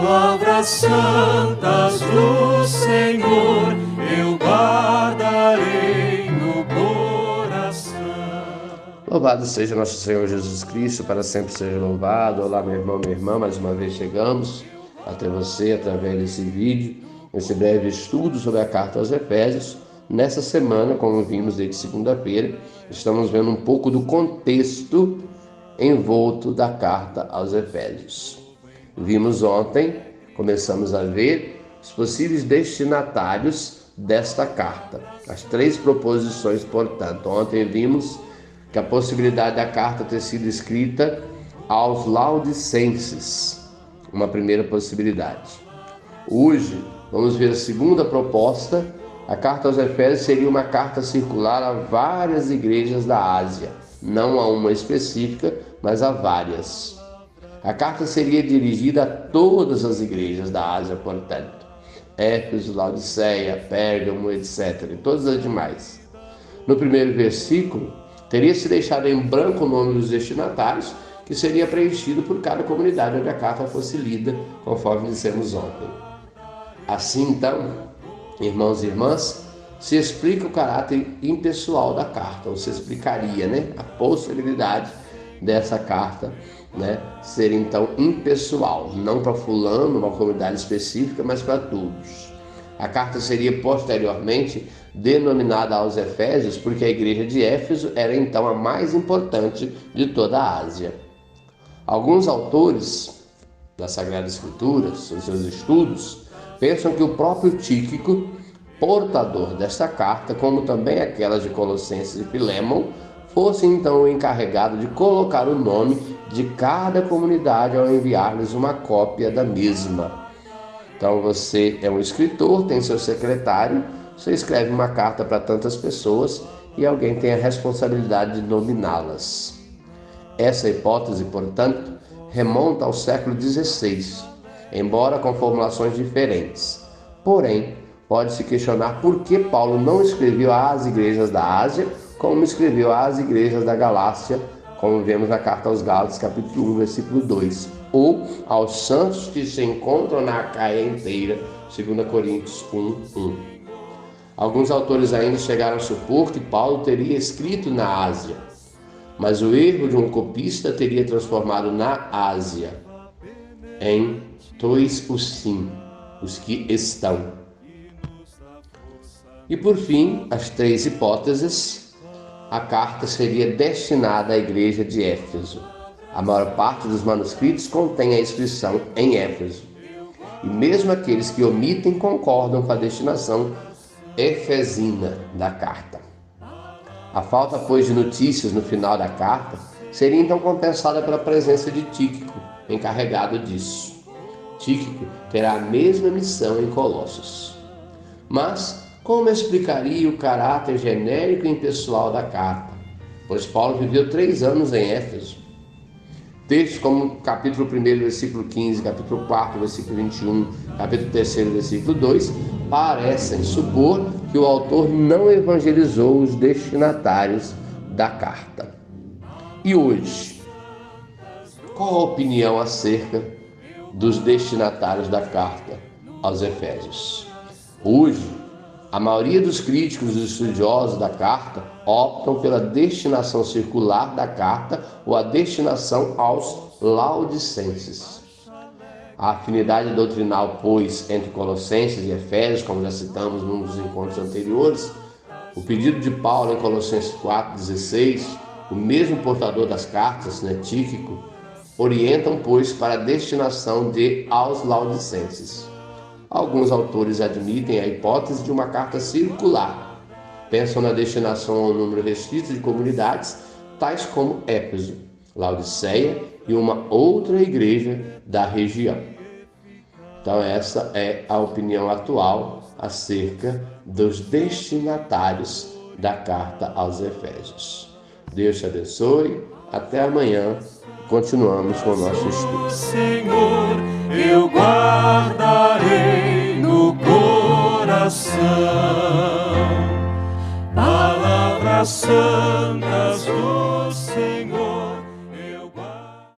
Palavras santas do Senhor eu guardarei no coração. Louvado seja nosso Senhor Jesus Cristo, para sempre seja louvado. Olá, meu irmão, minha irmã, mais uma vez chegamos até você através desse vídeo, esse breve estudo sobre a carta aos Efésios. Nessa semana, como vimos desde segunda-feira, estamos vendo um pouco do contexto envolto da carta aos Efésios. Vimos ontem, começamos a ver os possíveis destinatários desta carta, as 3 proposições, portanto. Ontem vimos que a possibilidade da carta ter sido escrita aos Laodicenses, uma primeira possibilidade. Hoje, vamos ver a segunda proposta. A carta aos Efésios seria uma carta circular a várias igrejas da Ásia, não a uma específica, mas a várias. A carta seria dirigida a todas as igrejas da Ásia, portanto, Éfeso, Laodiceia, Pérgamo, etc., e todas as demais. No primeiro versículo, teria se deixado em branco o nome dos destinatários, que seria preenchido por cada comunidade onde a carta fosse lida, conforme dissemos ontem. Assim, então, irmãos e irmãs, se explica o caráter impessoal da carta, ou se explicaria, a possibilidade dessa carta, ser então impessoal, não para fulano, uma comunidade específica, mas para todos. A carta seria posteriormente denominada aos Efésios, porque a igreja de Éfeso era então a mais importante de toda a Ásia. Alguns autores da Sagrada Escritura, nos seus estudos, pensam que o próprio Tíquico, portador desta carta, como também aquelas de Colossenses e Filémon, fosse então o encarregado de colocar o nome de cada comunidade ao enviar-lhes uma cópia da mesma. Então você é um escritor, tem seu secretário, você escreve uma carta para tantas pessoas e alguém tem a responsabilidade de nominá-las. Essa hipótese, portanto, remonta ao século XVI, embora com formulações diferentes. Porém, pode-se questionar por que Paulo não escreveu às igrejas da Ásia, como escreveu às igrejas da Galácia, como vemos na carta aos Gálatas, capítulo 1, versículo 2, ou aos santos que se encontram na Acaia inteira, 2 Coríntios 1, 1. Alguns autores ainda chegaram a supor que Paulo teria escrito na Ásia, mas o erro de um copista teria transformado na Ásia em tois usim, os que estão. E por fim, as 3 hipóteses. A carta seria destinada à igreja de Éfeso. A maior parte dos manuscritos contém a inscrição em Éfeso. E mesmo aqueles que omitem concordam com a destinação efesina da carta. A falta, pois, de notícias no final da carta seria então compensada pela presença de Tíquico, encarregado disso. Tíquico terá a mesma missão em Colossos. Mas como explicaria o caráter genérico e impessoal da carta? Pois Paulo viveu 3 anos em Éfeso. Textos como capítulo 1, versículo 15, capítulo 4, versículo 21, capítulo 3, versículo 2, parecem supor que o autor não evangelizou os destinatários da carta. E hoje, qual a opinião acerca dos destinatários da carta aos Efésios? Hoje, a maioria dos críticos e estudiosos da carta optam pela destinação circular da carta ou a destinação aos Laodicenses. A afinidade doutrinal, pois, entre Colossenses e Efésios, como já citamos num dos encontros anteriores, o pedido de Paulo em Colossenses 4,16, o mesmo portador das cartas, Tíquico, orientam, pois, para a destinação aos Laodicenses. Alguns autores admitem a hipótese de uma carta circular. Pensam na destinação a um número restrito de comunidades, tais como Éfeso, Laodiceia e uma outra igreja da região. Então essa é a opinião atual acerca dos destinatários da carta aos Efésios. Deus te abençoe. Até amanhã. Continuamos com o nosso estudo. Senhor, eu guardarei no coração palavras santas do Senhor.